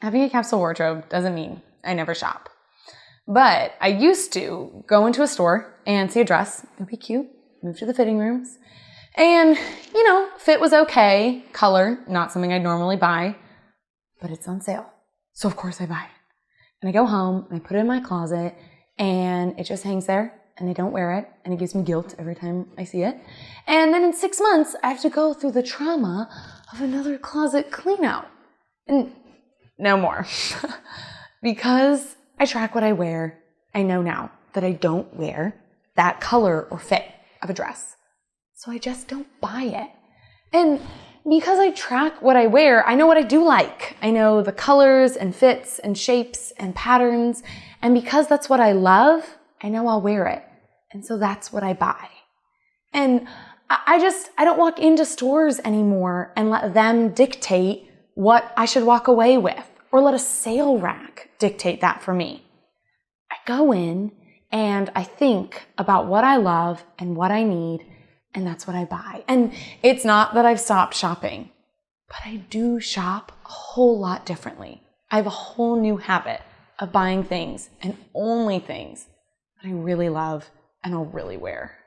Having a capsule wardrobe doesn't mean I never shop. But I used to go into a store and see a dress, it would be cute, move to the fitting rooms, and, fit was okay, color, not something I'd normally buy, but it's on sale. So of course I buy it. And I go home and I put it in my closet and it just hangs there and I don't wear it and it gives me guilt every time I see it. And then in 6 months, I have to go through the trauma of another closet clean out. And no more. Because I track what I wear, I know now that I don't wear that color or fit of a dress. So I just don't buy it. And because I track what I wear, I know what I do like. I know the colors and fits and shapes and patterns. And because that's what I love, I know I'll wear it. And so that's what I buy. And I don't walk into stores anymore and let them dictate what I should walk away with or let a sale rack dictate that for me. I go in and I think about what I love and what I need, and that's what I buy. And it's not that I've stopped shopping, but I do shop a whole lot differently. I have a whole new habit of buying things and only things that I really love and I'll really wear.